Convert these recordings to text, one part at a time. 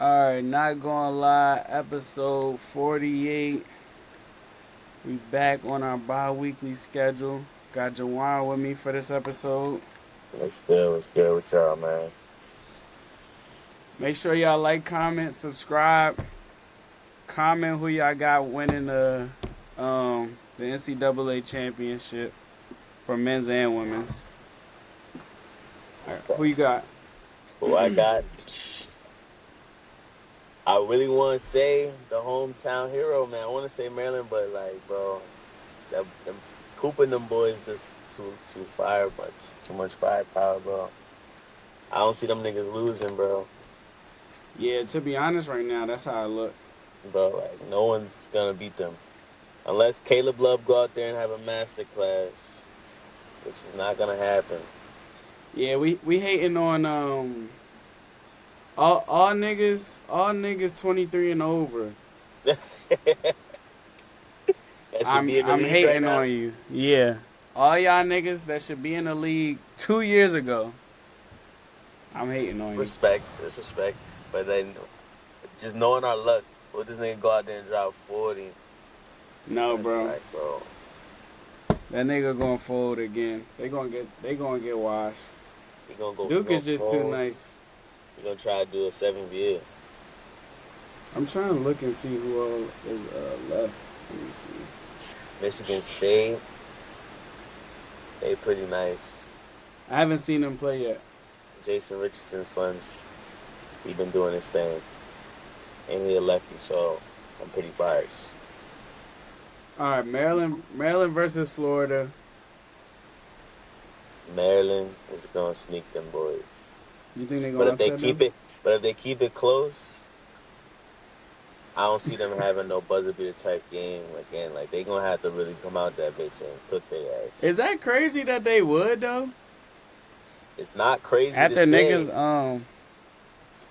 Alright, not gonna lie, episode 48. We back on our bi-weekly schedule. Got Jawan with me for this episode. What's good? What's good with y'all, man? Make sure y'all like, comment, subscribe. Comment who y'all got winning the NCAA championship for men's and women's. Alright, who you got? Who I got? I really want to say the hometown hero, man. I want to say Maryland, but like, bro, them Coop and them boys just too fire much, too much firepower, bro. I don't see them niggas losing, bro. Yeah, to be honest, right now, that's how I look. Bro, like no one's gonna beat them unless Caleb Love go out there and have a master class, which is not gonna happen. Yeah, we hating on all niggas 23 and over. That should I'm be in the I'm league right hating now. on you. Yeah. All y'all niggas that should be in the league 2 years ago. I'm hating on you. Respect, disrespect. But then just knowing our luck, what this nigga go out there and drop 40. No, That's bro. like, bro, That nigga gonna fold again. They gonna get washed. he Duke gonna is just too fold. nice. He gonna try to do a 7 year. I'm trying to look and see who all is left. Let me see. Michigan State, they pretty nice. I haven't seen him play yet. Jason Richardson's sons, he been doing his thing. And he a lefty, so I'm pretty biased. All right, Maryland versus Florida. Maryland is gonna sneak them boys. You think they But gonna if they upset keep them? it, but if they keep it close, I don't see them having no buzzer beater type game again. Like they gonna have to really come out that bitch and cook their ass. Is that crazy that they would though? It's not crazy to After say. niggas,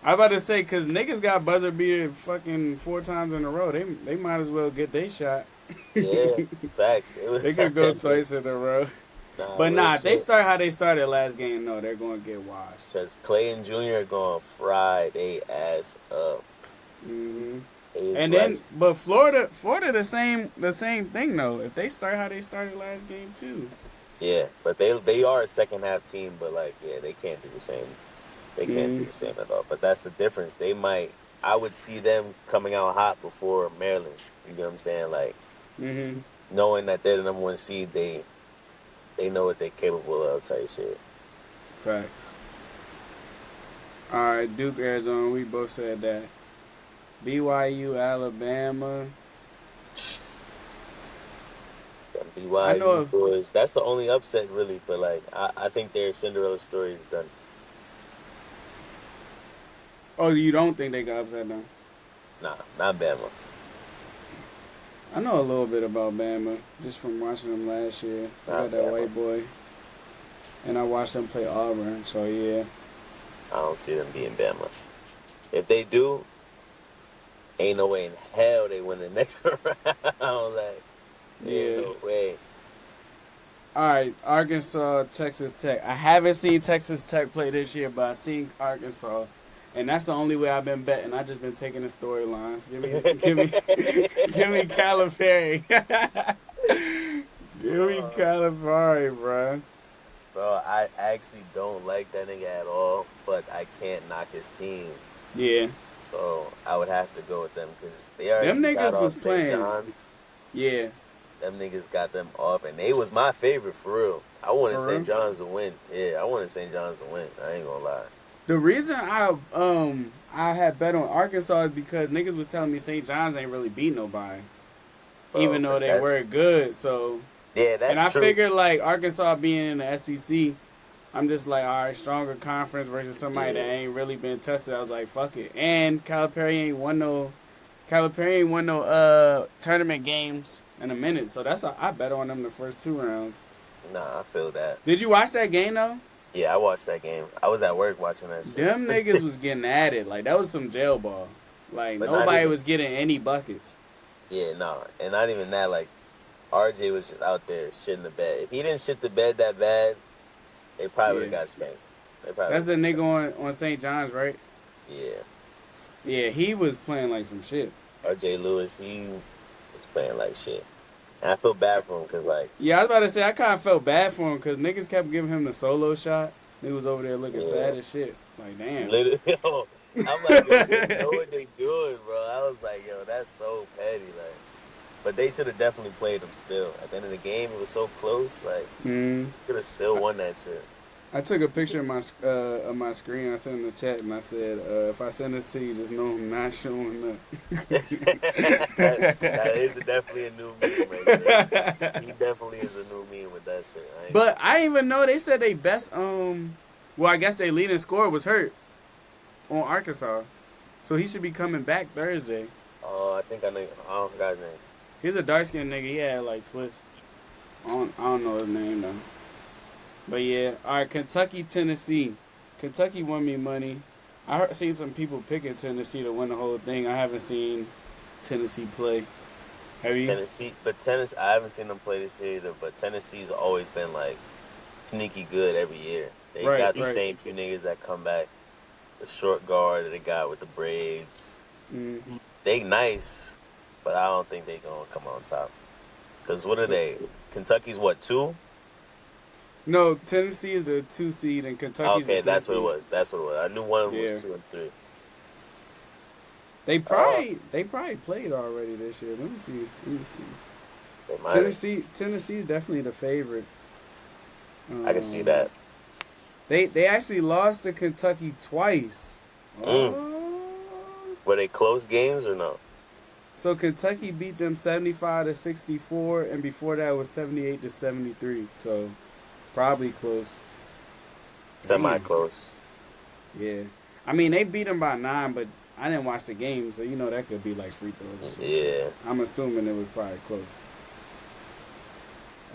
I about to say because niggas got buzzer beater fucking 4 times in a row. They might as well get they shot. Yeah, facts. They was They at could go that twice bitch. in a row. Nah, But real nah, if they shit. start how they started last game, no, they're gonna get washed. Cause Clay and Junior are gonna fry they ass up. hmm It's And like, then, but Florida, the same thing though. If they start how they started last game too. yeah, but they are a second half team, but like, yeah, they can't do the same. They can't do hmm the same at all. But that's the difference. They might. I would see them coming out hot before Maryland. You get what I'm saying? Like hmm knowing that they're the number one seed, they know what they're capable of. Type shit. Facts. All right, Duke, Arizona. We both said that. BYU, Alabama. Them I BYU know. boys. That's the only upset really. But like, I think their Cinderella story is done. Oh, you don't think they got upside down? Nah, not Bama. I know a little bit about Bama just from watching them last year. They got Not that Bama. white boy, and I watched them play Auburn. So yeah, I don't see them being Bama. If they do, ain't no way in hell they win the next round. Like, ain't yeah. no way. All right, Arkansas, Texas Tech. I haven't seen Texas Tech play this year, but I seen Arkansas, and that's the only way I've been betting. I just been taking the storylines. Give me Calipari. Give me Uh, Calipari, bro. bro, I actually don't like that nigga at all, but I can't knock his team. Yeah, So I would have to go with them because they them already got niggas off was St. playing. John's. Yeah, Them niggas got them off, and they was my favorite for real. I wanted for St. real. John's to win. Yeah, I wanted St. John's to win. I ain't gonna lie. The reason I had bet on Arkansas is because niggas was telling me St. John's ain't really beat nobody, even Bro, though but they were good. So, yeah, and that's I true. figured like Arkansas being in the SEC, I'm just like, all right, stronger conference versus somebody that Yeah. ain't really been tested. I was like, fuck it. And Calipari ain't won no tournament games in a minute. So I bet on them the first 2 rounds. Nah, I feel that. Did you watch that game though? Yeah, I watched that game. I was at work watching that shit. Them niggas was getting at it. Like that was some jail ball. Like But not nobody even, was getting any buckets. yeah, no. And not even that, like, RJ was just out there shitting the bed. If he didn't shit the bed that bad, they probably would Yeah. have got spanked. They probably That's would the have got nigga spanked. on St. John's, right? Yeah. Yeah, he was playing like some shit. R.J. Lewis, he was playing like shit. And I feel bad for him because, like, Yeah, I was about to say I kind of felt bad for him because niggas kept giving him the solo shot. He was over there looking yeah, sad as shit. Like, damn. literally, yo, I'm like, yo, they know what they doing, bro. I was like, yo, that's so petty, like. But they should have definitely played him still. At the end of the game, it was so close. Like, Mm. could have still won that shit. I took a picture of my screen. I sent in the chat and I said, if I send this to you, just know I'm not showing That is definitely a new meme right there. up. He definitely is a new meme with that shit. But I didn't even know they said they best well I guess they leading scorer was hurt on Arkansas. So he should be coming back Thursday. Oh, I think I know. I don't forgot his name. He's a dark skinned nigga, he had like twists. I don't know his name though. But yeah, alright, Kentucky, Tennessee. Kentucky won me money. Seen some people picking Tennessee to win the whole thing. I haven't seen Tennessee play. Have you? Tennessee, I haven't seen them play this year either. But Tennessee's always been like sneaky good every year. They got the same few niggas that come back. The short guard that they got with the braids. Mm-hmm. They nice, but I don't think they gonna come on top. Cause what are they? Kentucky's what, 2? No, Tennessee is the 2 seed and Kentucky's Okay, the 3 that's seed. what it was. That's what it was. I knew one of them was 2 and 3. They probably played already this year. Let me see. Tennessee is definitely the favorite. I can see that. They actually lost to Kentucky twice. Were they close games or no? So Kentucky beat them 75-64, and before that was 78-73. So probably close. Semi-close. Yeah, I mean they beat them by 9, but I didn't watch the game, so you know that could be like free throws. Yeah. I'm assuming it was probably close.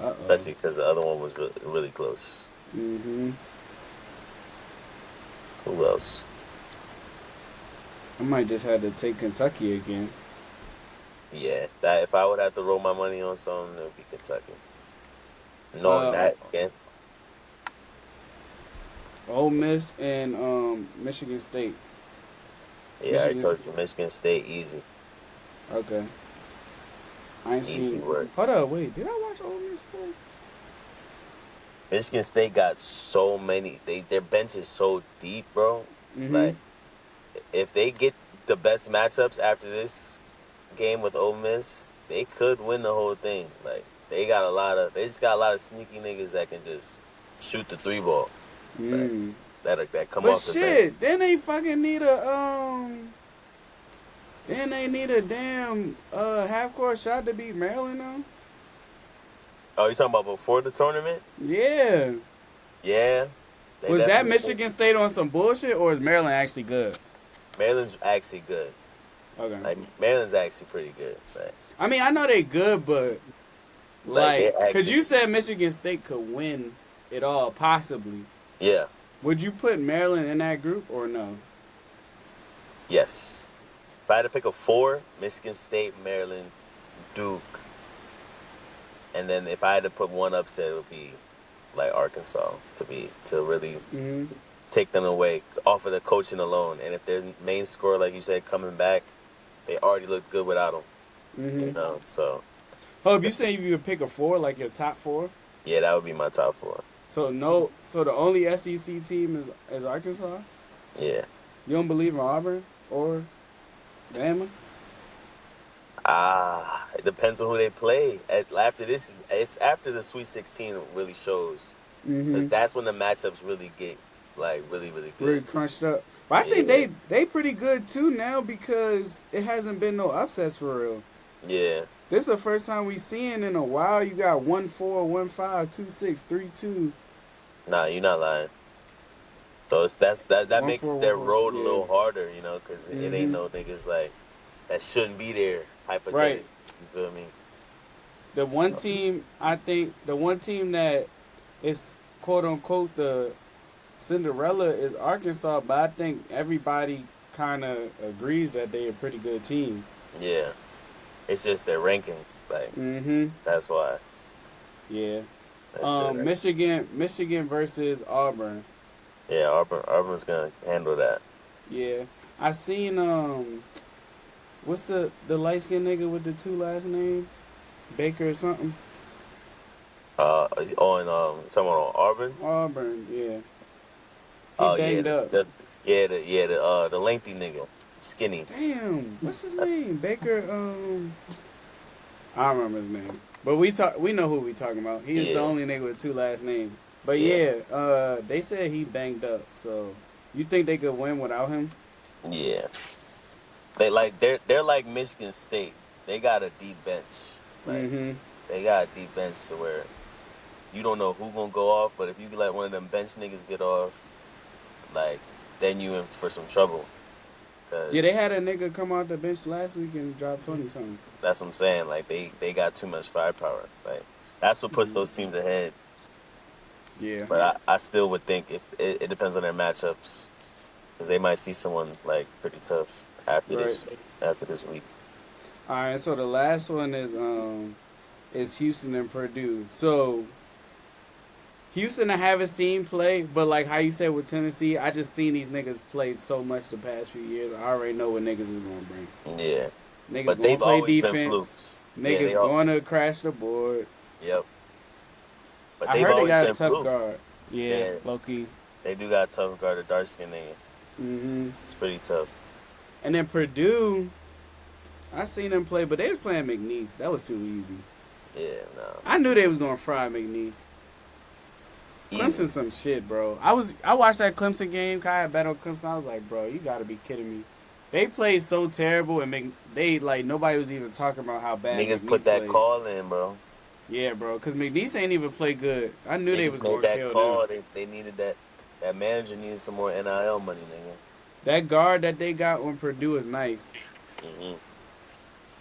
Especially because the other one was really close. Mm-hmm. Who else? I might just have to take Kentucky again. Yeah, that if I would have to roll my money on something, it would be Kentucky. Knowing that again. Ole Miss and Michigan State. Yeah, I told you Michigan State easy. Okay. I ain't Easy seen. work. Hold up, wait. Did I watch Ole Miss play? Michigan State got so many. Their bench is so deep, bro. Mm-hmm. Like, if they get the best matchups after this game with Ole Miss, they could win the whole thing. Like, they just got a lot of sneaky niggas that can just shoot the 3 ball. Like, that come off the bench. But shit, then they fucking need a damn half court shot to beat Maryland though. Oh, you talking about before the tournament? Yeah. Yeah. Was that Michigan State on some bullshit, or is Maryland actually good? Maryland's actually good. Okay. Like, Maryland's actually pretty good. Like, I mean, I know they good, but because you said Michigan State could win it all, possibly. Yeah. Would you put Maryland in that group or no? Yes. If I had to pick a 4, Michigan State, Maryland, Duke, and then if I had to put one upset, it would be like Arkansas to really take them away off of the coaching alone. And if their main scorer, like you said, coming back, they already look good without him. Mm-hmm. You know, so. Hope you saying you could pick a 4, like your top 4? Yeah, that would be my top 4. So the only SEC team is Arkansas? Yeah. You don't believe in Auburn or Bama? It depends on who they play. After this, it's after the Sweet 16 really shows. Because that's when the matchups really get, like, really, really good. Really crunched up. But I think they pretty good, too, now because it hasn't been no upsets for real. Yeah. This is the first time we seen in a while. You got 1-4, 1-5, 2-6, 3-2. Nah, you're not lying. So that makes their road a little harder, you know, because it ain't no niggas like that shouldn't be there. Hypothetically, right. You feel me? The one team that is quote unquote the Cinderella is Arkansas, but I think everybody kind of agrees that they're a pretty good team. Yeah, it's just their ranking, like that's why. Yeah. Michigan versus Auburn. Yeah, Auburn's gonna handle that. Yeah. I seen what's the light skinned nigga with the two last names? Baker or something? Someone on Auburn. Auburn, yeah. He Oh yeah, banged up. the lengthy nigga, skinny. Damn, what's his name? Baker. I don't remember his name. But we know who we talking about. He's the Yeah, only nigga with two last names. But yeah, yeah, they said he banged up. So you think they could win without him? yeah. They're like Michigan State. They got a deep bench. Like Mm-hmm. they got a deep bench to where you don't know who gonna go off, but if you let one of them bench niggas get off, like then you in for some trouble. Yeah, they Cause had a nigga come out the bench last week and drop 20 something. that's what I'm saying. Like they got too much firepower. Like that's what puts Mm-hmm. those teams ahead. Yeah. But I still would think if it depends on their matchups, because they might see someone like pretty tough Right. after this week. All right. So the last one is Houston and Purdue. So Houston, I haven't seen play, but like how you said with Tennessee, I just seen these niggas play so much the past few years. I already know what niggas is gonna bring. Yeah, Niggas but gonna they've play always been defense. flukes. Yeah, Niggas gonna crash the board. yep. But I they've heard they always got a been tough fluke. guard. Yeah, Yeah, low key. they do got a tough guard, a dark skin nigga. Mm-hmm. It's pretty tough. And then Purdue, I seen them play, but they was playing McNeese. That was too easy. Yeah, no, I knew they was gonna fry McNeese. easy. Clemson some shit, bro. I watched that Clemson game. Kai had bet on Clemson. I was like, bro, you gotta be kidding me. They played so terrible, and they like nobody was even talking about how bad Niggas put McNeese that played. call in, bro. Yeah, bro, because McNeese ain't even play good. I knew they Niggas was made gonna that kill them. call. They needed that. That manager needed some more NIL money, nigga. That guard that they got on Purdue is nice. Hmm.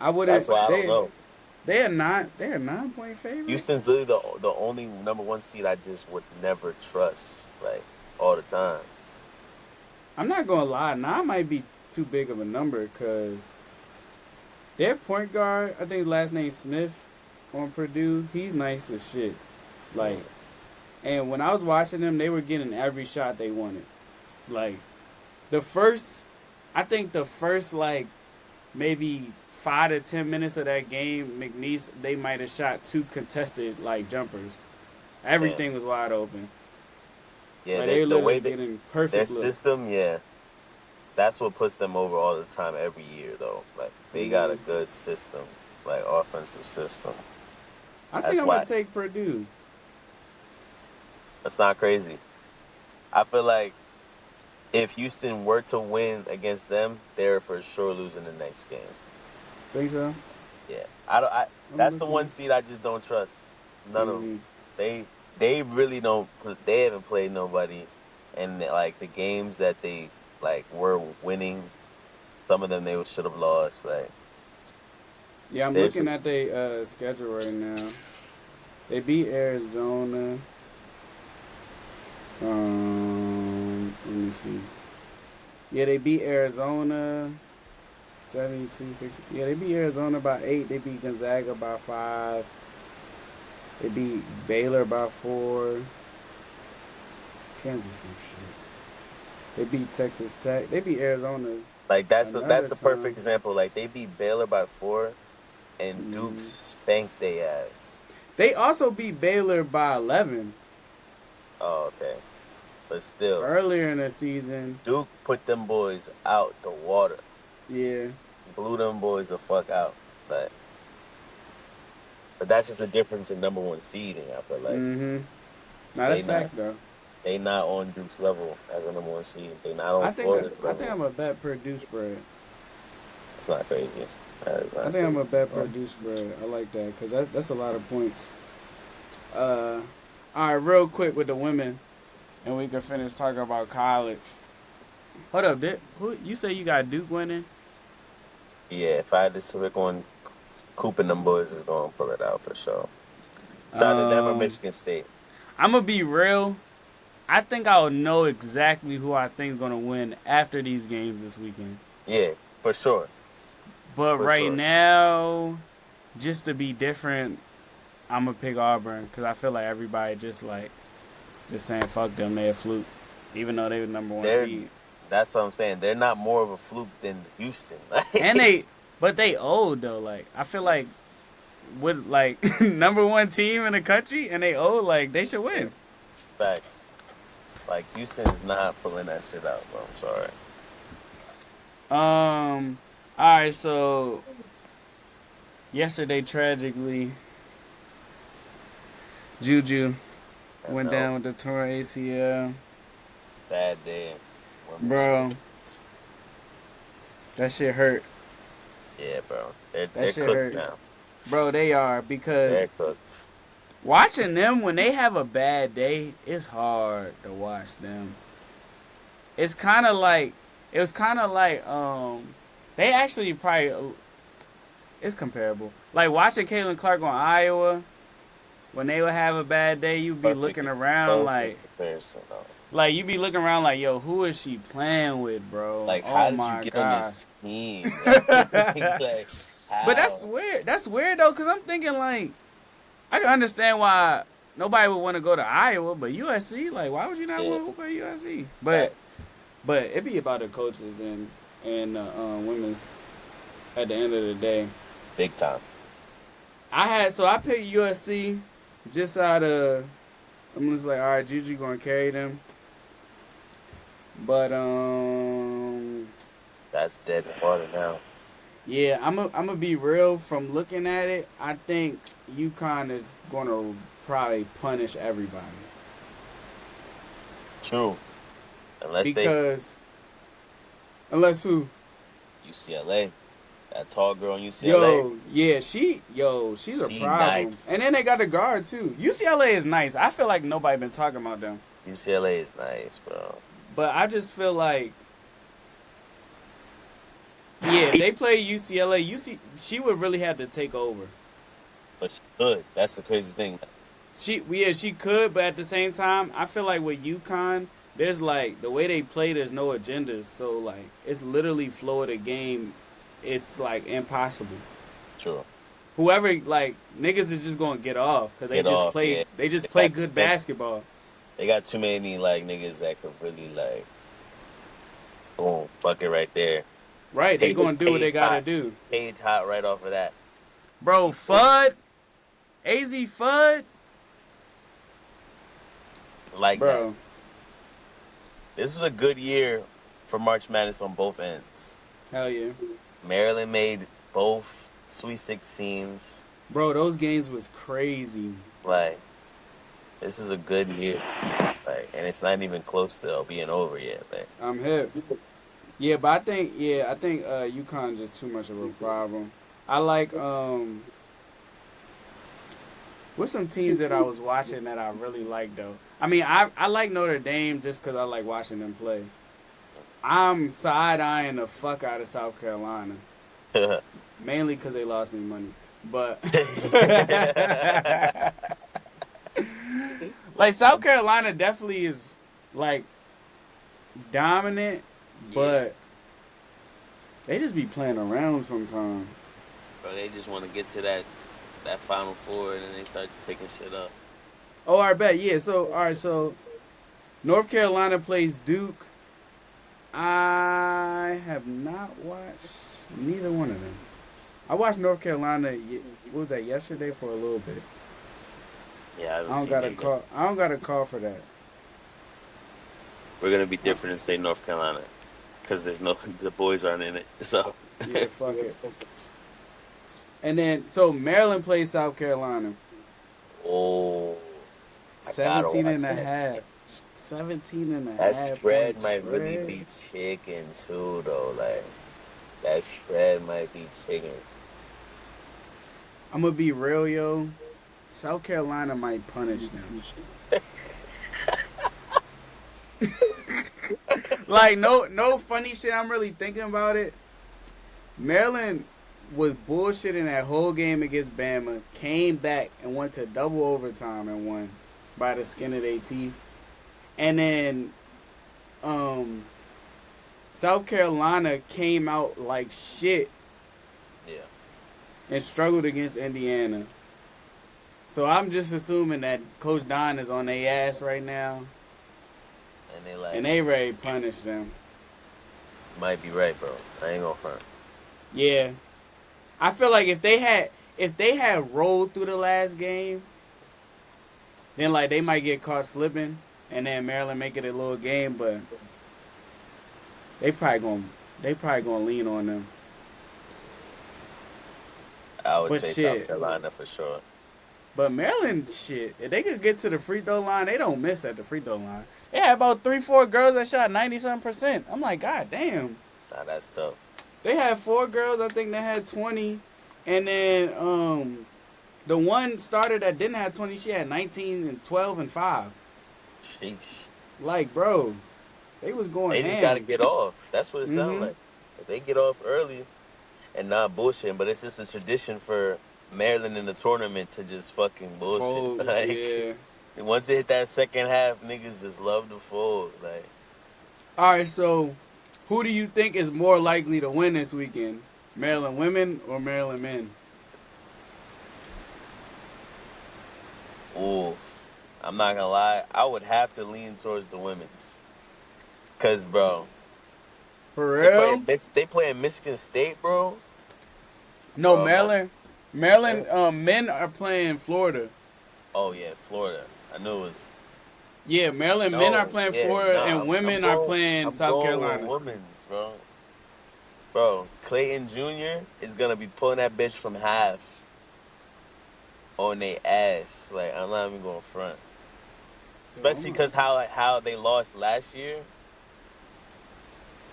I wouldn't. That's why I don't know. They are not. They're a 9-point favorite. Houston's literally the only number one seed I just would never trust, like all the time. I'm not gonna lie. 9 might be too big of a number because their point guard, I think his last name Smith, on Purdue. He's nice as shit. Like, and when I was watching them, they were getting every shot they wanted. Like, I think the first like maybe 5 to 10 minutes of that game, McNeese they might have shot 2 contested like jumpers. Everything was wide open. Yeah, Like, they were the way literally getting their perfect looks. system, yeah, that's what puts them over all the time every year, though. Like they got a good system, like offensive system. I That's think I'm why gonna take Purdue. that's not crazy. I feel like if Houston were to win against them, they're for sure losing the next game. Think so? Yeah, I don't. I'm That's the looking. one seed I just don't trust. None of them. Mhm. They really don't. They haven't played nobody, and like the games that they like were winning, some of them they should have lost. Like Yeah, I'm there's looking at their schedule right now. They beat Arizona. Let me see. Yeah, they beat Arizona 72-60. Yeah, they beat Arizona by 8. They beat Gonzaga by 5. They beat Baylor by 4. Kansas some shit. They beat Texas Tech. They beat Arizona like that's another the time. perfect example. Like they beat Baylor by 4, and Duke Mhm. spanked their ass. They also beat Baylor by 11 Oh, okay, but still, earlier in the season. Duke put them boys out the water. Yeah. Blew them boys the fuck out. But that's just the difference in number one seeding. I feel like Mm-hmm. Now that's they not facts though. they not on Duke's level as a number one seed. They not on I Florida's level. think I'm a bet Purdue spread. It's not crazy. I think I'm a bet Purdue spread. I like that because that's a lot of points. All right, real quick with the women, and we can finish talking about college. Hold up, who you say you got Duke winning? Yeah, if I had to pick one, Coop and them boys is going to pull it out for sure. It's either them or Michigan State. I'm gonna be real. I think I'll know exactly who I think is gonna win after these games this weekend. Yeah, for sure. But For right sure. now, just to be different, I'm gonna pick Auburn because I feel like everybody just saying fuck them, they a fluke, even though they were number one They're- seed. That's what I'm saying. They're not more of a fluke than Houston. And but they old though. Like I feel like with like number one team in the country, and they old. Like they should win. Facts. Like Houston is not pulling that shit out, bro. I'm sorry. All right. So yesterday, tragically, Juju I went know. down with the torn ACL. Bad day. Bro, that shit hurt. Yeah, bro. They're That they're shit cooked hurt. now. Bro, they are They're because cooked. watching them when they have a bad day, it's hard to watch them. It's kind of like it was kind of like they actually probably it's comparable. Like watching Caitlin Clark on Iowa when they would have a bad day, you'd be looking around Perfect comparison, though. like you be looking around like, yo, who is she playing with, bro? Like, Oh how did you my get on god. this team? Like, But that's how? weird. That's weird though, cause I'm thinking like I can understand why nobody would want to go to Iowa, but USC, like, why would you not Yeah, want to play USC? fact. But it be about the coaches and women's at the end of the day. Big time. I picked USC just out of I'm just like, all right, Juju gonna carry them, but That's dead in the water now. yeah, I'm gonna be real. From looking at it, I think UConn is gonna probably punish everybody True. Unless they because unless who? UCLA. That tall girl in UCLA. She's a She problem. nice. And then they got the guard too. UCLA is nice. I feel like nobody been talking about them, UCLA is nice, bro. but I just feel like if they play UCLA, she would really have to take over. But she could. That's the crazy thing. She could, but at the same time, I feel like with UConn, there's like the way they play, there's no agenda. So like it's literally flow of the game. It's like impossible. True. Whoever like niggas is just gonna get off because Get off, yeah. they just They play got good too many- basketball. They got too many like niggas that could really like boom, fuck it right there. Right, they Page- gonna do what they page gotta hot. do. Page hot right off of that. Bro, FUD, AZ FUD, Like that. bro. This was a good year for March Madness on both ends. Hell yeah, Maryland made both Sweet 16s. bro. Those games was crazy. Like, this is a good year. Like, and it's not even close to being over yet. Like, I'm hip. Yeah, but I think UConn just too much of a problem. I like what's some teams that I was watching that I really like though. I mean, I like Notre Dame just because I like watching them play. I'm side eyeing the fuck out of South Carolina, mainly because they lost me money. But like South Carolina definitely is like dominant, but they just be playing around sometimes. bro, they just want to get to that Final Four and then they start picking shit up. Oh, I bet. Yeah. So, all right. So, North Carolina plays Duke. I have not watched neither one of them. I watched North Carolina. What was that? Yesterday for a little bit. Yeah, I don't got a call. I don't got a call for that. We're gonna be different and say North Carolina because the boys aren't in it. So Yeah, fuck it. And then, so Maryland plays South Carolina. oh, 17 and a watch that. half. 17 and a That half. spread point might really spread. be chicken too, though. Like that spread might be chicken. I'm gonna be real, yo. South Carolina might punish them. Like no funny shit. I'm really thinking about it. Maryland was bullshitting that whole game against Bama. Came back and went to double overtime and won by the skin of their teeth. And then, South Carolina came out like shit Yeah. and struggled against Indiana. So I'm just assuming that Coach Don is on their ass right now, And they like and they ready to punish them. Might be right, bro. I ain't gonna front. Yeah, I feel like if they had rolled through the last game, then like they might get caught slipping, and then Maryland make it a little game, but they probably gonna they probably gonna lean on them. I would But say South shit, Carolina for sure. but Maryland shit, if they could get to the free throw line, they don't miss at the free throw line. They had about 3, 4 girls that shot 90-something%. I'm like, God damn. Nah, that's tough. They had 4 girls, I think they had 20, and then the one starter that didn't have 20, she had 19 and 12 and 5. Sheesh. Like, bro, they was going They just gotta ham. get off. That's what it sounds Mm-hmm. like. If they get off early and not bullshitting, but it's just a tradition for Maryland in the tournament to just fucking bullshit. Fold, Like yeah. once they hit that second half, niggas just love to fold. Like All right, so who do you think is more likely to win this weekend? Maryland women or Maryland men? oof. I'm not gonna lie, I would have to lean towards the women's. Cause bro, For real? they playing Michigan State, bro. No, Bro, my Maryland. Maryland men are playing Florida. oh yeah, Florida. I knew it was Yeah, Maryland men are no, playing yeah, Florida nah. and women are playing I'm South going with Carolina. women's, bro. Bro, Clayton Jr. is gonna be pulling that bitch from half on their ass. Like I'm not even going front, Yo, especially because how they lost last year,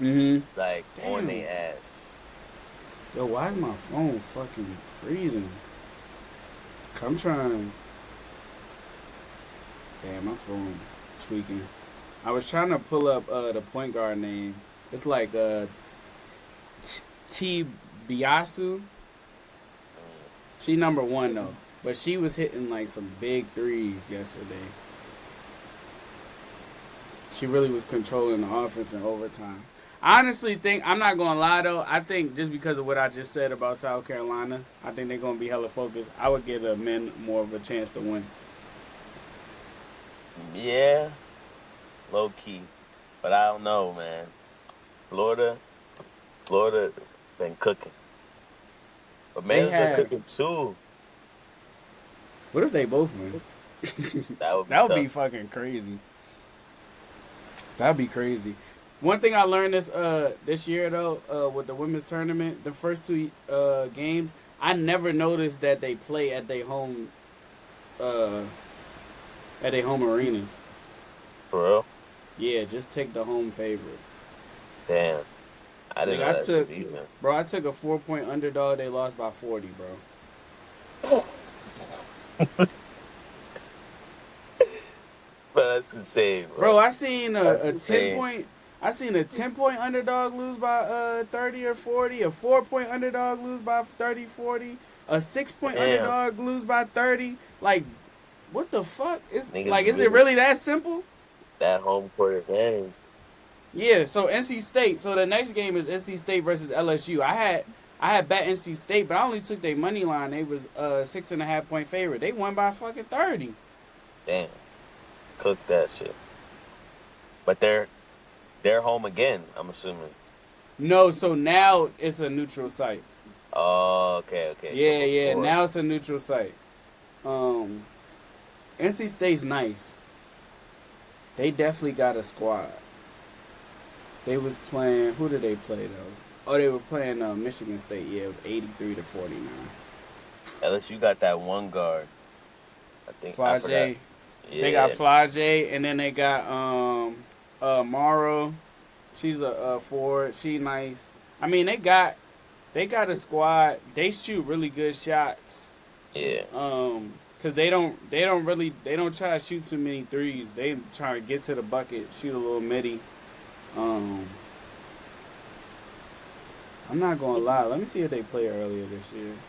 Mm-hmm. like on Damn. their ass. Yo, why is my phone fucking freezing? I'm trying. Damn, my phone tweaking. I was trying to pull up the point guard name. It's like T Biasu. She number 1 though, but she was hitting like some big threes yesterday. She really was controlling the offense in overtime. I honestly think, I'm not gonna lie though, I think just because of what I just said about South Carolina, I think they're gonna be hella focused. I would give the men more of a chance to win. Yeah, low key, but I don't know, man. Florida, Florida been cooking, but They Maryland's been have. cooking too. What if they both win? That would be That would be tough. fucking crazy. That'd be crazy. One thing I learned this year though, with the women's tournament, the first 2 games, I never noticed that they play uh at their home arenas. For real. Yeah, just take the home favorite. Damn, I didn't Like know I that shit took, either. bro, I took a 4-point underdog. They lost by 40, bro. But that's insane, Bro, bro. I seen That's a ten insane. point. I seen a 10-point underdog lose by 30 or 40. A 4-point underdog lose by 30, 40. A 6-point Damn, underdog lose by 30. Like, what the fuck? Is niggas like, is it really really that simple? that home court advantage. Yeah. So NC State. So the next game is NC State versus LSU. I had bet NC State, but I only took their money line. They was 6.5-point favorite. They won by fucking 30. Damn, cook that shit. But they're home again. I'm assuming. No. So now it's a neutral site. Oh, okay, okay. So Yeah, yeah. before, Now it's a neutral site. Um, NC State's nice. They definitely got a squad. They was playing. Who did they play though? Oh, they were playing Michigan State. Yeah, it was 83-49. LSU got that one guard. I think I forgot. Flage. They got Yeah, Flage, and then they got Morrow. She's a forward. She nice. I mean, they got a squad. They shoot really good shots. yeah. Cause they don't try to shoot too many threes. They try to get to the bucket, shoot a little midi. Um, I'm not gonna lie. Let me see if they played earlier this year.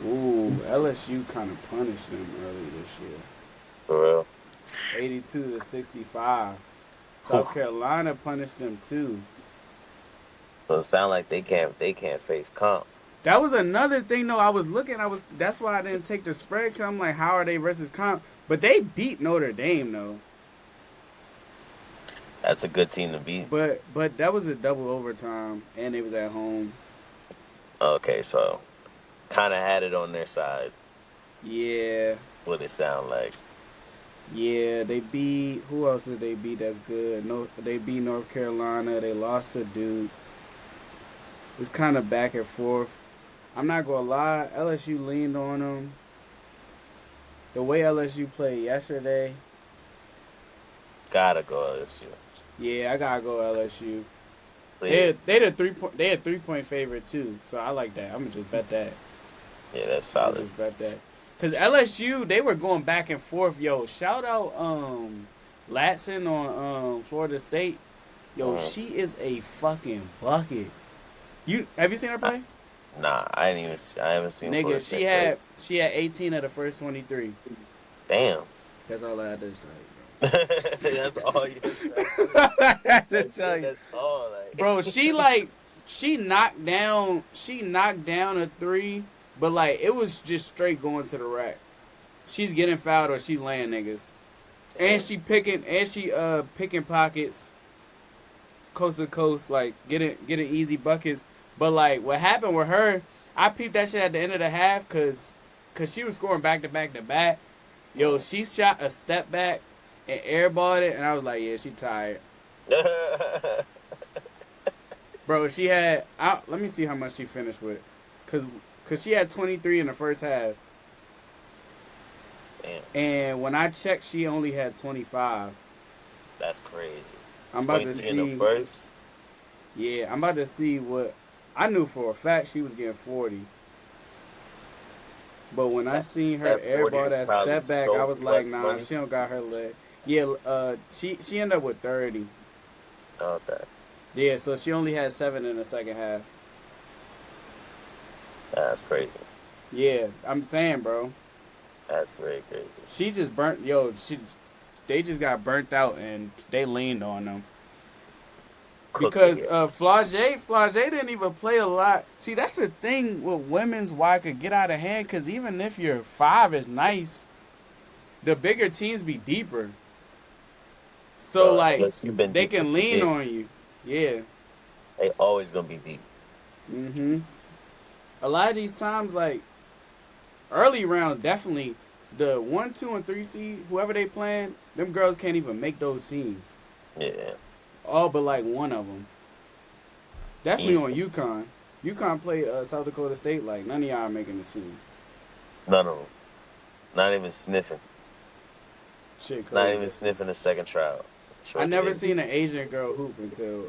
Ooh, LSU kind of punished them early this year, For real. 82-65. South Carolina punished them too. So it sound like they can't face comp. That was another thing though. I was looking. That's why I didn't take the spread. Cause I'm like, how are they versus comp? But they beat Notre Dame though. That's a good team to beat. But that was a double overtime, and it was at home. Okay, so kind of had it on their side. Yeah, What it sound like? yeah. They beat who else did they beat? That's good. No, they beat North Carolina. They lost to Duke. It's kind of back and forth. I'm not gonna lie. LSU leaned on them. The way LSU played yesterday, Gotta go LSU. yeah, I gotta go LSU. Clear. They a 3 point favorite too, so I like that. I'm gonna just bet that. Yeah, that's I'm gonna solid. just bet that. Cause LSU they were going back and forth. Yo, shout out Latson on Florida State. Yo, Mhm. she is a fucking bucket. You have you seen her play? Nah, I didn't even. I haven't seen Nigga, Florida State play. she had 18 of the first 23. Damn. That's all I had to tell That's all you. you, bro. I had to tell you. That's all. Like, Bro, she knocked down a three, but like it was just straight going to the rack. She's getting fouled or she laying niggas. And she picking pockets coast to coast, like getting easy buckets. But like what happened with her, I peeped that shit at the end of the half cause she was scoring back to back to back. Yo, she shot a step back and airballed it and I was like, yeah, she tired. Bro, she had. Let me see how much she finished with, cause she had 23 in the first half, Damn, and when I checked, she only had 25. that's crazy. I'm about to 23 in the see. first. Yeah, I'm about to see what I knew for a fact she was getting 40. But when I seen her That 40 airball is that probably step back, so I was like, less nah, money. she don't got her leg. Yeah, she ended up with 30. Okay, Yeah, so she only had 7 in the second half. that's crazy. Yeah, I'm saying, bro. That's very crazy. She just burnt. Yo, they just got burnt out and they leaned on them because Flage didn't even play a lot. See, that's the thing with women's why it could get out of hand. Because even if your 5 is nice, the bigger teams be deeper. So like they can lean on you. Yeah. They always gonna be deep. A lot of these times, like early rounds, definitely the 1, 2, and 3 seed, whoever they playing, them girls can't even make those teams. Yeah. All but like one of them. Definitely Easy. on UConn. UConn play South Dakota State like none of y'all are making the team. None of them. Not even sniffing. Shit crazy. Not even sniffing the second trial. I never seen an Asian girl hoop until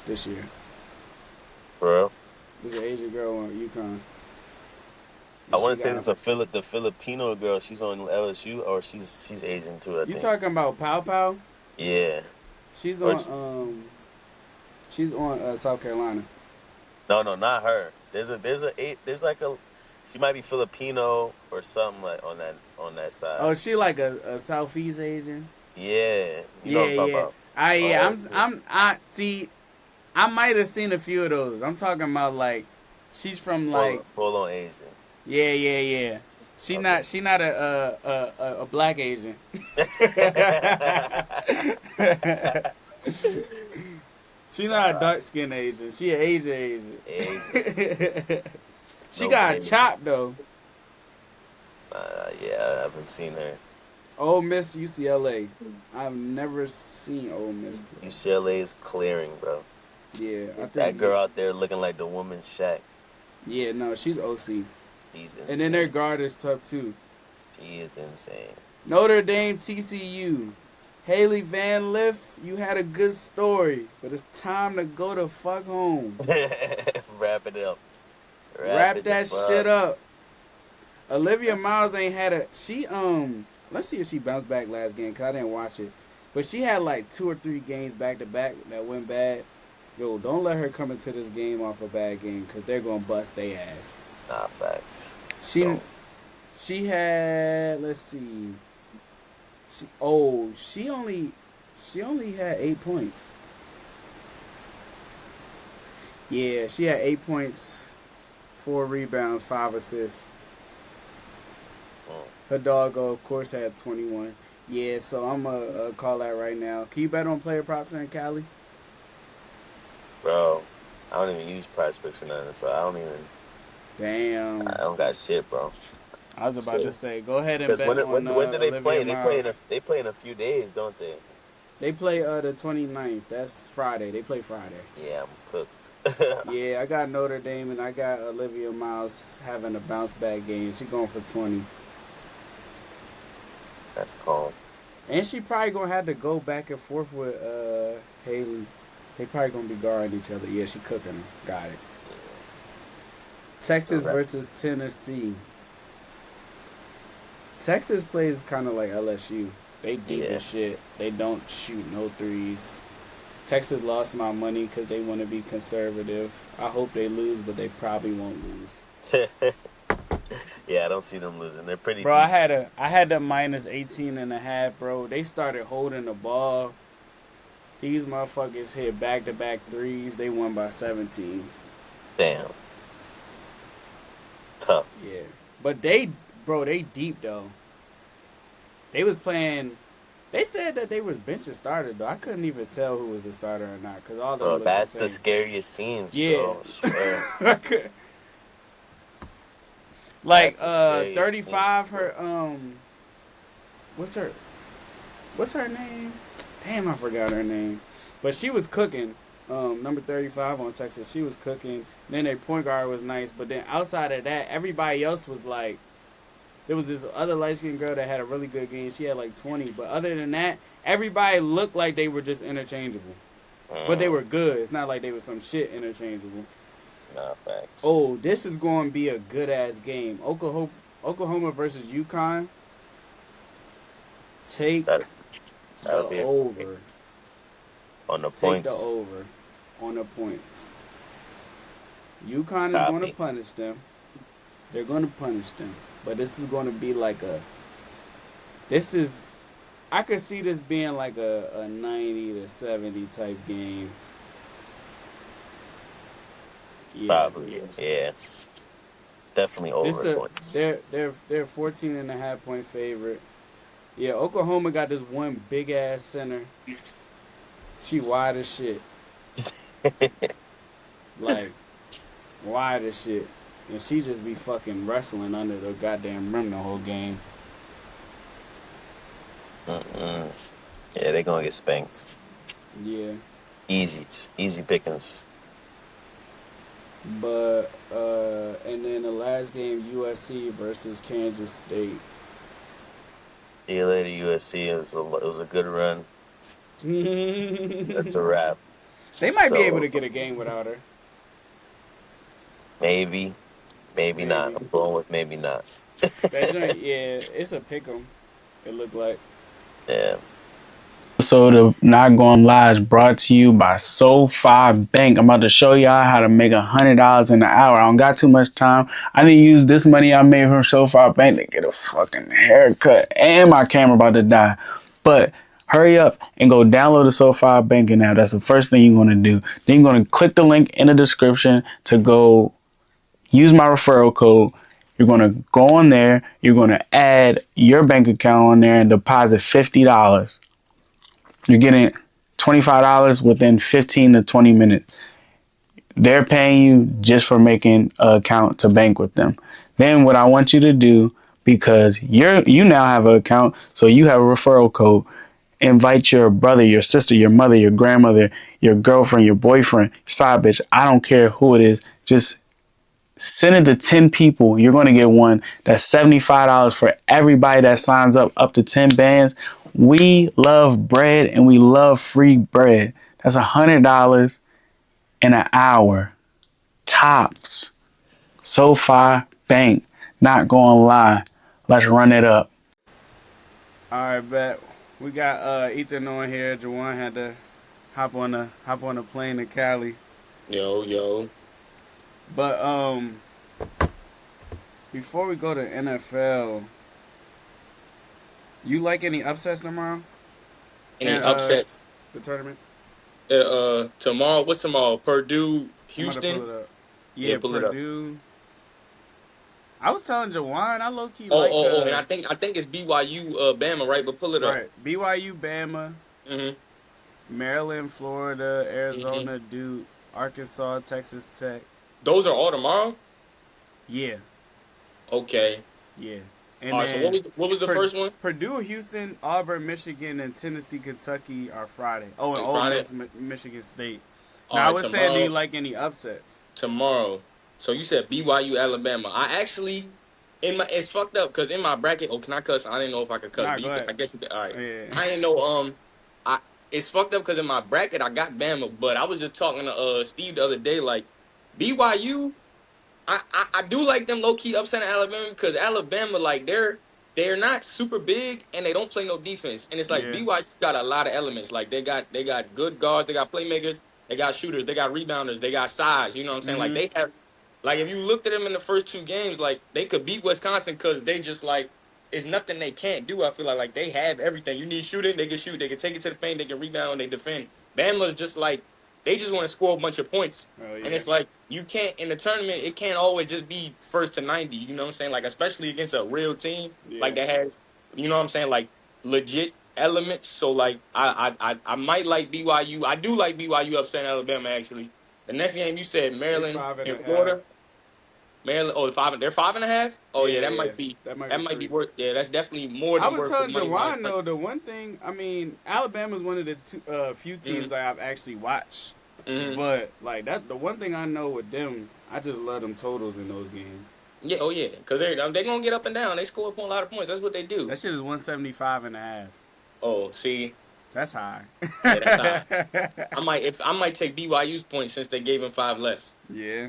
this year. Bro. There's an Asian girl on UConn. I want to say there's the Filipino girl. She's on LSU, or she's Asian too. I think. You talking about Pow Pow? Yeah. She's on South Carolina. No, not her. There's like a, she might be Filipino or something like on that side. Oh, she like a Southeast Asian. Yeah. You know what I'm talking about. I see. I might have seen a few of those. I'm talking about like, she's from like full on Asian. Yeah. She not a black Asian. She not a dark skinned Asian. She an Asian. She got chopped though. Yeah, I haven't seen her. Ole Miss, UCLA. I've never seen Ole Miss play. UCLA is clearing, bro. Yeah, I think that girl out there looking like the woman Shaq. Yeah, no, she's OC. She's insane. And then their guard is tough too. She is insane. Notre Dame, TCU. Haley Van Lith, you had a good story, but it's time to go the fuck home. Wrap it up. Wrap that shit up. Olivia Miles ain't had a let's see if she bounced back last game, cause I didn't watch it. But she had like 2 or 3 games back to back that went bad. Yo, don't let her come into this game off a bad game, cause they're gonna bust their ass. Nah, facts. She had, let's see. She only had 8 points. Yeah, she had 8 points, 4 rebounds, 5 assists. Hidalgo, of course, had 21. Yeah, so I'm gonna call that right now. Can you bet on player props in Cali? Bro, I don't even use Prize Picks or nothing, so I Damn. don't got shit, bro. I was about to Shit. say, go ahead and Because bet on when do they Olivia play? Miles. They play in a few days, don't they? They play the 29th. That's Friday. They play Friday. Yeah, I'm cooked. Yeah, I got Notre Dame and I got Olivia Miles having a bounce back game. She going for 20. That's calm. And she probably gonna have to go back and forth with Haley. They probably gonna be guarding each other. Yeah, she cooking them. Got it. Yeah. So Texas that versus Tennessee. Texas plays kind of like LSU. They deep yeah. as shit. They don't shoot no threes. Texas lost my money because they want to be conservative. I hope they lose, but they probably won't lose. Yeah, I don't see them losing. They're pretty Bro, deep. I had the minus 18 and a half, bro. They started holding the ball. These motherfuckers hit back to back threes. They won by 17. Damn. Tough. Yeah. But bro, they deep though. They was playing. They said that they was benching starters though. I couldn't even tell who was the starter or not because all of them Bro, looked the that's the same. scariest team, Yeah. so I swear. I could, like That's the scariest team. 35 her what's her what's her name? Damn, I forgot her name. But she was cooking. Number 35 on Texas. She was cooking. Then their point guard was nice, but then outside of that, everybody else was like there was this other light skinned girl that had a really good game. She had like 20. But other than that, everybody looked like they were just interchangeable. But they Mm, were good. It's not like they were some shit interchangeable. nah, facts. Oh, this is going to be a good ass game. Oklahoma versus UConn. Take That the that'll be over. on the Take the points. over on the points. UConn is going to Copy. punish them. They're going to punish them. But this is going to be like a. This is. I could see this being like a 90 to 70 type game. Yeah. Probably. Yeah. Definitely This over a points. they're 14 and a half point favorite. Yeah, Oklahoma got this one big ass center. She wide as shit. Like wide as shit. And she just be fucking wrestling under the goddamn rim the whole game. Mm-mm. Yeah, they're gonna get spanked. Yeah. Easy, easy pickings. But and then the last game USC versus Kansas State. See you later, USC. It was a good run. That's a They wrap. might be able So to get a game without her. maybe, maybe not. Maybe. I'm going with maybe not. That joint, yeah, it's a pick 'em. It looked like. Yeah. Episode of Not Going Live is brought to you by SoFi Bank. I'm about to show y'all how to make $100 in an hour. I don't got too much time. I need to use this money I made from SoFi Bank to get a fucking haircut, and my camera about to die. But hurry up and go download the SoFi banking app. That's the first thing you're going to do. Then you're going to click the link in the description to go use my referral code. You're going to go on there. You're going to add your bank account on there and deposit $50. You're getting $25 within 15 to 20 minutes. They're paying you just for making an account to bank with them. Then what I want you to do, because you now have an account, so you have a referral code. Invite your brother, your sister, your mother, your grandmother, your girlfriend, your boyfriend, side bitch. I don't care who it is. Just send it to 10 people. You're going to get one. That's $75 for everybody that signs up to 10 bands. We love bread and we love free bread. That's $100 in an hour. Tops. SoFi Bank. Not going to lie. Let's run it up. All right, bet. We got Ethan on here. Jawan had to hop on a plane to Cali. Yo, yo. But before we go to NFL, you like any upsets tomorrow? Any And upsets? the tournament? Tomorrow, what's tomorrow? Purdue, I'm about to pull Houston? it up. Yeah, Yeah, pull it up. Purdue. I was telling Jawan, I low key Oh, like oh, oh, and I think it's BYU, Bama, right? But pull it up. right BYU, Bama, Mhm, Maryland, Florida, mhm. Arizona, Duke, Arkansas, Texas Tech. Those are all tomorrow. Yeah, Okay. yeah. And All right. So then what was the first one? Purdue, Houston, Auburn, Michigan, and Tennessee, Kentucky are Friday. Oh, and On Ole Friday. Miss, Michigan State. All Now I right. was saying, do you Tomorrow. like any upsets? Tomorrow. So you said BYU, Alabama. I actually in my it's fucked up because in my bracket. Oh, can I cuss? I didn't know if I could cuss, Nah, but go you can. ahead. I guess you can. All right. Yeah. I didn't know. I it's fucked up because in my bracket I got Bama, but I was just talking to Steve the other day. Like BYU, I do like them low key upsetting Alabama because Alabama like they're not super big and they don't play no defense. And it's like Yeah. BYU got a lot of elements. Like they got good guards, they got playmakers, they got shooters, they got rebounders, they got size. You know what I'm saying? Like Mm-hmm. they have like if you looked at them in the first two games, like they could beat Wisconsin because they just like it's nothing they can't do. I feel like they have everything. You need shooting, they can shoot, they can take it to the paint, they can rebound, they defend. Bama just like they just want to score a bunch of points. Oh And yeah. it's like you can't in the tournament, it can't always just be first to 90, you know what I'm saying? Like especially against a real team like Yeah. that has, you know what I'm saying, like legit elements. So like I might like BYU. I do like BYU upsetting Alabama actually. The next game you said They Maryland five and in a half. Florida. Maryland, oh, they're 5.5. Oh yeah, Yeah, yeah. That might that be might be three. worth. Yeah, that's definitely more I than was worth the telling money line. Jawan though, the one thing, I mean, Alabama's one of the few teams that I've actually watched. Mm-hmm. But like that, the one thing I know with them, I just love them totals in those games. Yeah, oh yeah, because they're gonna get up and down. They score up on a lot of points. That's what they do. That shit is 175 and a half. Oh, see, That's high. yeah, that's high. I might take BYU's points since they gave him 5 less. Yeah.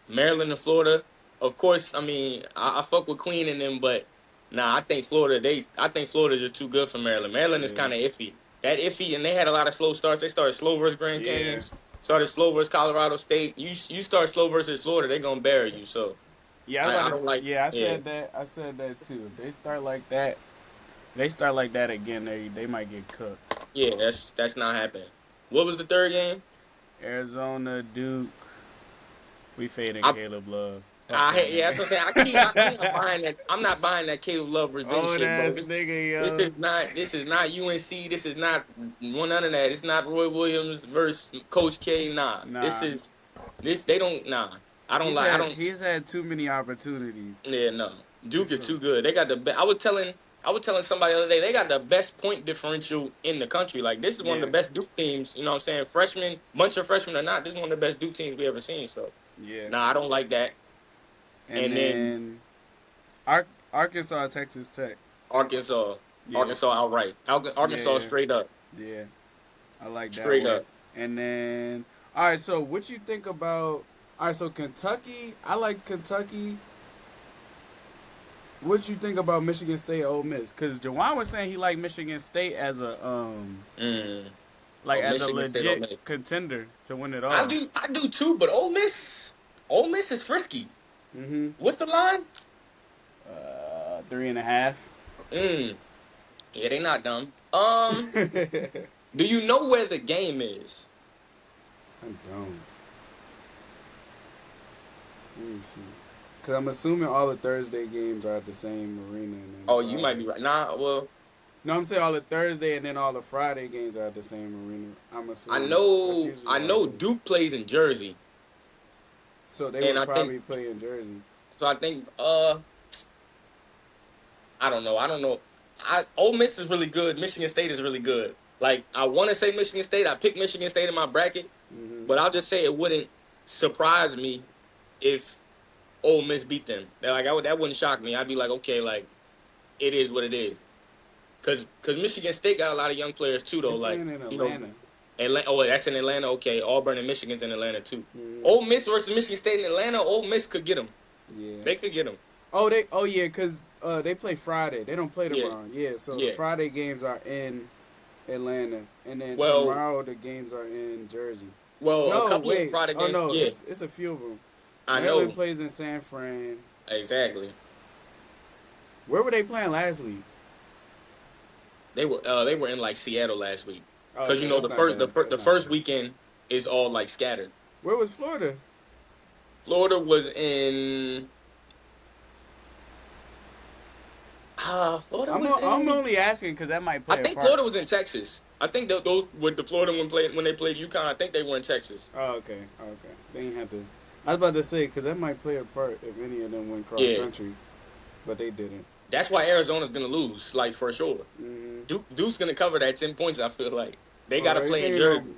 Maryland and Florida. Of course, I mean I fuck with Queen and them, but nah, I think Florida's just too good for Maryland. Maryland is Yeah. kind of iffy. That iffy, and they had a lot of slow starts. They started slow versus Grand Canyon, Yeah. started slow versus Colorado State. You start slow versus Florida, they gonna bury you. So Yeah, I was I about don't to, like. yeah, I Yeah, said that. I said that too. They start like that. They start like that again. They might get cooked. yeah, that's not happening. What was the third game? Arizona, Duke. We fading I, Caleb Love. Fuck that yeah, that's nigga. what I'm saying. I keep not buying that. I'm not buying that Caleb Love revenge Old shit, bro. ass nigga, yo. This is not UNC. This is not none of that. It's not Roy Williams versus Coach K. Nah. Nah. They don't nah. I don't He's had too many opportunities. yeah, no. Duke is So, too good. They got the best. I was telling somebody the other day, they got the best point differential in the country. Like this is one of yeah, the best Duke teams, you know what I'm saying? Freshmen, bunch of freshmen or not, this is one of the best Duke teams we ever seen. So yeah. nah, I don't like that. And And then then Arkansas, Texas Tech. Arkansas. Yeah. Arkansas outright. Arkansas Yeah. straight up. Yeah, I like that Straight one. up. And then, all right. So, what you think about? All right. So, Kentucky. I like Kentucky. What you think about Michigan State, Ole Miss? Because Jawan was saying he liked Michigan State as a Mm. like Oh, as a Michigan State, Ole Miss. legit contender to win it all. I do too, but Ole Miss is frisky. Mm-hmm. What's the line? 3.5. Yeah, they not dumb. I'm Do you know where the game is? dumb. Let me see. Because I'm assuming all the Thursday games are at the same arena. And then Oh, you might be right. Nah, well, No, I'm saying all the Thursday and then all the Friday games are at the same arena. I'm assuming. I That's know usually how it is. Duke plays in Jersey. So they and would I probably think- play in Jersey. So I think I don't know. Ole Miss is really good. Michigan State is really good. Like I want to say Michigan State. I picked Michigan State in my bracket, Mm-hmm. but I'll just say it wouldn't surprise me if Ole Miss beat them. That wouldn't shock me. I'd be like, okay, like it is what it is. Cause Michigan State got a lot of young players too, though. They're Like playing in you know, Atlanta. Atlanta. Oh, that's in Atlanta. Okay, Auburn and Michigan's in Atlanta too. Mhm. Ole Miss versus Michigan State in Atlanta. Ole Miss could get them. Yeah. They could get them. Oh yeah, because they play Friday. They don't play Yeah. tomorrow. Yeah, so Yeah. the Friday games are in Atlanta, and then Well- tomorrow the games are in Jersey. Well, No, a couple wait. of Friday Oh games. no, Yeah, it's a few of them. I Maryland know plays in San Fran. exactly. Where were they playing last week? They were in like Seattle last week Oh, because yeah, you know that's the not first bad. the That's not first bad. weekend is all like scattered. Where was Florida? Florida was in. Florida was I'm in. only asking because that might I play a think part. Florida was in Texas. I think those with the Florida when they played UConn. I think they were in Texas. Oh, okay. They ain't have to. I was about to say because that might play a part if any of them went cross Yeah. country, but they didn't. That's why Arizona's gonna lose, like for sure. Mm-hmm. Duke's gonna cover that 10 points. I feel like they gotta play in Jersey.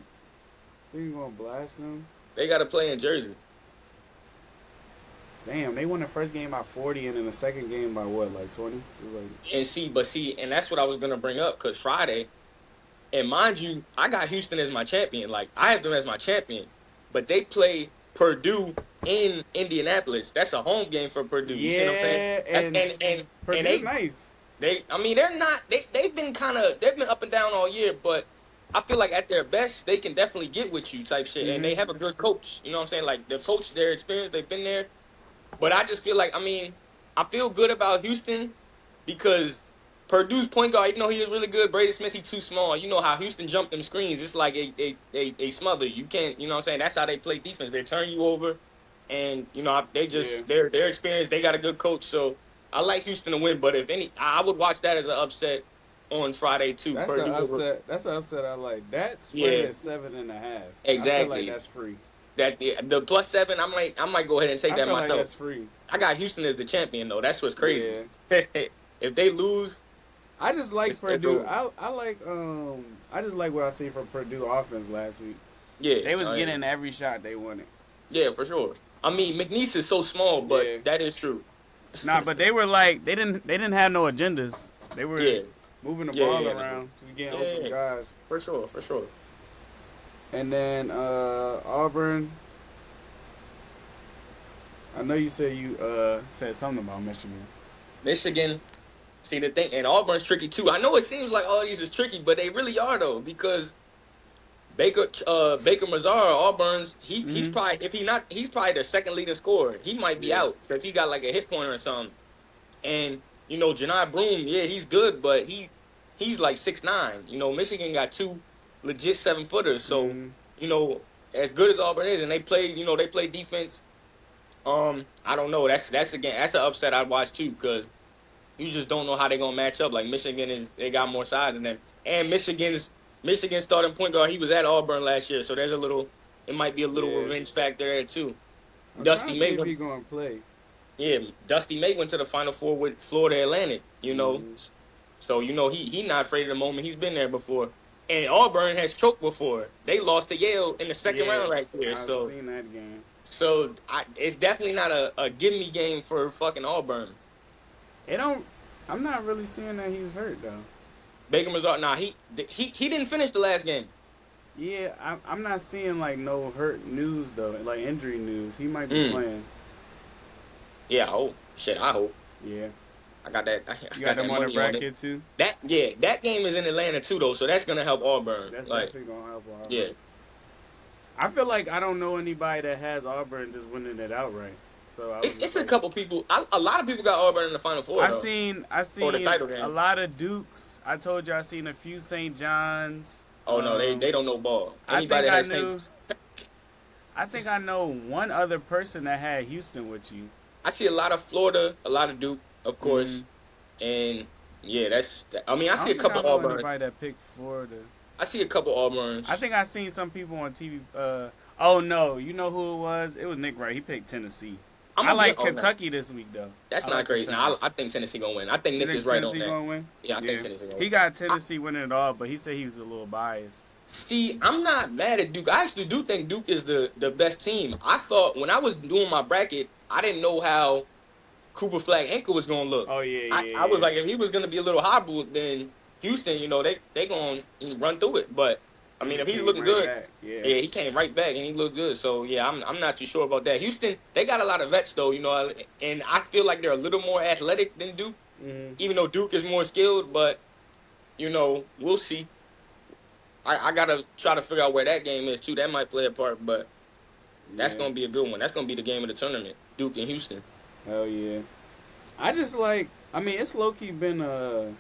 They gonna blast them. They gotta play in Jersey. Damn, they won the first game by 40, and then the second game by what, like 20? It was like, And that's what I was gonna bring up because Friday, and mind you, I got Houston as my champion. Like I have them as my champion, but they play Purdue in Indianapolis. That's a home game for Purdue. You see what I'm saying? and Purdue's nice. I mean, they're not. They've been up and down all year, but I feel like at their best, they can definitely get with you type shit, and they have a good coach. You know what I'm saying? Like the coach, their experience, they've been there. But I just feel like, I feel good about Houston because Purdue's point guard, even though he is really good, Brady Smith, he's too small. You know how Houston jumped them screens. It's like a smother. You can't, you know what I'm saying? That's how they play defense. They turn you over, and, they just, their experience, they got a good coach. So I like Houston to win, but if any, I would watch that as an upset on Friday, too. That's an upset. That's an upset I like. That spread is 7.5. Exactly. I feel like that's free. That the +7, I might go ahead and take that feel myself. Like that's free. I got Houston as the champion though. That's what's crazy. Yeah. If they lose, I just like Purdue. I just like what I see from Purdue offense last week. Yeah, they was getting every shot they wanted. Yeah, for sure. McNeese is so small, but that is true. Nah, but they were like they didn't have no agendas. They were moving the ball around, just getting open guys. For sure. And then Auburn. I know you said said something about Michigan. Michigan. See the thing, and Auburn's tricky too. I know it seems like all these is tricky, but they really are though because Baker Mazar, Auburn's he's probably he's probably the second leading scorer. He might be out because he got like a hit pointer or something. And Janai Broom, he's good, but he's like 6'9". Michigan got two legit 7-footers. So, as good as Auburn is, and they play defense. I don't know. That's an upset I'd watch too because you just don't know how they're gonna match up. Like Michigan they got more size than them, and Michigan's starting point guard, he was at Auburn last year, so it might be a little revenge factor there too. Dusty May if he's gonna play. Yeah, Dusty May went to the Final Four with Florida Atlantic. So he not afraid of the moment. He's been there before. And Auburn has choked before. They lost to Yale in the second round right there. I've seen that game. So it's definitely not a give me game for fucking Auburn. I'm not really seeing that he was hurt though. Baker Mazar, he didn't finish the last game. Yeah, I'm not seeing like no hurt news though, like injury news. He might be playing. Yeah, I hope. Shit, I hope. Yeah. I got that. You got them on the bracket too? That game is in Atlanta too though, so that's gonna help Auburn. That's definitely gonna help Auburn. Yeah. I feel like I don't know anybody that has Auburn just winning it outright. So it's a couple people. A lot of people got Auburn in the Final Four. I seen the title game. A lot of Dukes. I told you I seen a few St. John's. Oh no, they don't know ball. Anybody I think I know one other person that had Houston with you. I see a lot of Florida, a lot of Duke, of course, and I see a couple Auburns. Anybody that picked Florida. I see a couple Auburns. I think I seen some people on TV. Oh no, you know who it was? It was Nick Wright. He picked Tennessee. I like Kentucky this week though. That's not crazy. Now I think Tennessee gonna win. I think Nick is right on that. Tennessee gonna win? Yeah, I think Tennessee gonna win. He got Tennessee winning it all, but he said he was a little biased. See, I'm not mad at Duke. I actually do think Duke is the best team. I thought when I was doing my bracket, I didn't know how Cooper Flag ankle was gonna look. Oh yeah. I was like, if he was gonna be a little hobbled, then Houston, they gonna run through it. But I mean, if he's looking good, he came right back and he looked good. So yeah, I'm not too sure about that. Houston, they got a lot of vets though, and I feel like they're a little more athletic than Duke, even though Duke is more skilled. But we'll see. I gotta try to figure out where that game is too. That might play a part, but that's gonna be a good one. That's gonna be the game of the tournament. Duke and Houston. Hell yeah. I just it's low key been what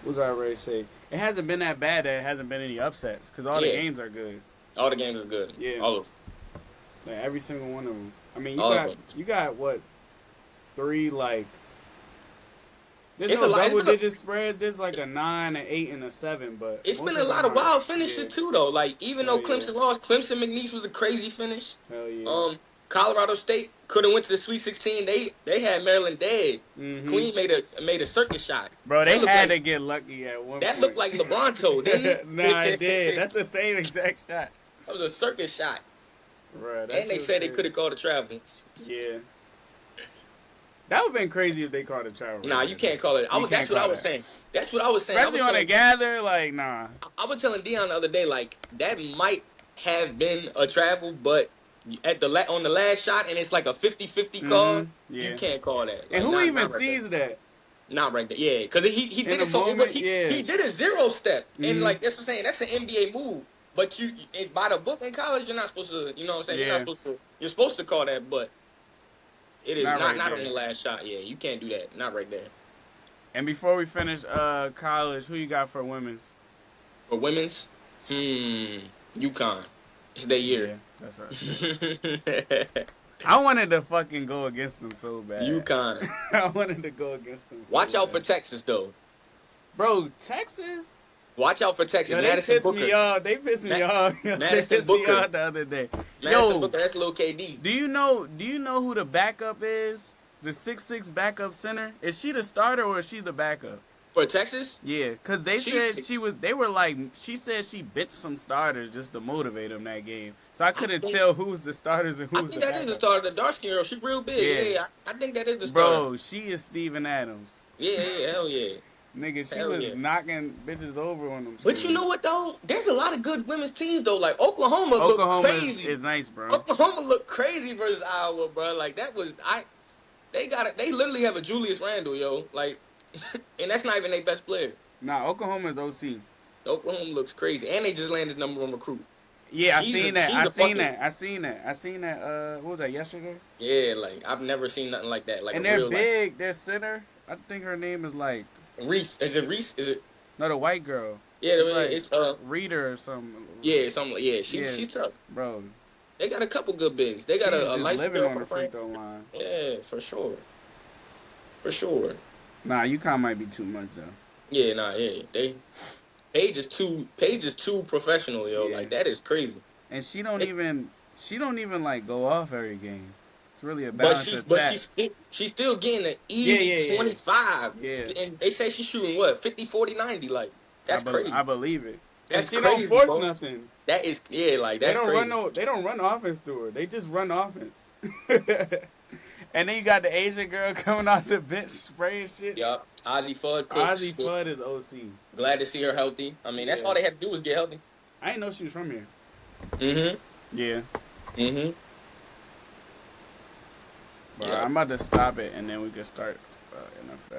was I already say? It hasn't been that bad that it hasn't been any upsets because all the games are good. All the games are good. Yeah. All of them. Like every single one of them. I mean, All of them. you got what? 3 like. There's It's no a lot- it's double been a- digit spreads. There's like a 9, an 8, and a 7. But It's most been a them lot of are- wild finishes yeah, too, though. Like even though Hell yeah. Clemson lost, Clemson McNeese was a crazy finish. Hell yeah. Colorado State could have went to the Sweet 16. They had Maryland dead. Mhm. Queen made a circus shot. Bro, they That looked had like- to get lucky at one That point. looked like LeBronto, didn't it? Nah, it did. That's the same exact shot. That was a circus shot. Bro, And they said they could have called a travel. Yeah. That would have been crazy if they called a travel. Nah, you can't call it. You That's can't what I call was that. saying. That's what I was saying. Especially on a gather, like, nah. I was telling Dion the other day, like that might have been a travel, but at on the last shot, and it's like a 50-50 call. Yeah. You can't call that. And Like, who not even right sees there. that? Not right there. Yeah, because he did In it the so moment, he yeah. did a 0 step, and Mhm. like that's what I'm saying. That's an NBA move. But by the book in college, you're not supposed to. You know what I'm saying? Yeah. You're not supposed to. You're supposed to call that, but it is Not not right on there. the last shot. Yeah, you can't do that. Not right there. And before we finish college, who you got for women's? For women's, UConn. It's their year. Yeah, that's right. I wanted to fucking go against them so bad. UConn. I wanted to go against them so Watch out for bad. Texas though. Bro, Texas? Watch out for Texas. Yo, they Madison pissed Booker. me off. They pissed me off. They Madison pissed me Booker. off the other day. Madison Yo, Booker. That's little KD. do you know who the backup is? The 6'6" backup center? Is she the starter or is she the backup? For Texas, Yeah, because they She- said she said she bitched some starters just to motivate them that game. So I couldn't think- tell who's the starters and I who's think the that is the backup. starter. The dark skin girl. She real big. Yeah. Yeah, I think that is the starter. Bro, she is Steven Adams. Yeah, hell yeah. Nigga, she Hell was yeah. knocking bitches over on them. But you screens. know what though? There's a lot of good women's teams though. Like Oklahoma look crazy. is nice, bro. Oklahoma looked crazy versus Iowa, bro. Like that was They got it. They literally have a Julius Randle, yo. Like, and that's not even their best player. Nah, Oklahoma's OC. Oklahoma looks crazy, and they just landed #1 recruit. Yeah, She's I seen a- that. she's I a seen fucking- that. I seen that. What was that, yesterday? Yeah, like I've never seen nothing like that. Like And a they're real big. Their center, I think her name is like, like Reese. Is it Reese? Is it? no, the white girl. Yeah, It's it's like Reader or something. yeah, something. Yeah, Yeah. she's tough. Bro. They got a couple good bigs. They got she's a just light living girl on the from free France. throw line. Yeah, for sure. For sure. Nah, UConn might be too much though. Yeah, nah, yeah. Paige is too professional, yo. Yeah. Like that is crazy. And she don't even like go off every game. It's really a But balanced attack. she's still getting an easy Yeah. 25. Yeah. And they say she's shooting what, 50, 40, 90. Like that's crazy. I believe it. That's And she crazy, don't force bro. nothing. That is like They that's don't crazy. they don't run offense through her. They just run offense. And then you got the Asian girl coming off the bench spraying shit. Yup. Ozzy Fudd cooks. Ozzy Fudd is OC. Glad to see her healthy. I mean, that's Yeah. all they had to do was get healthy. I didn't know she was from here. Mm-hmm. Yeah. Mm-hmm. But Yeah. I'm about to stop it and then we can start NFL.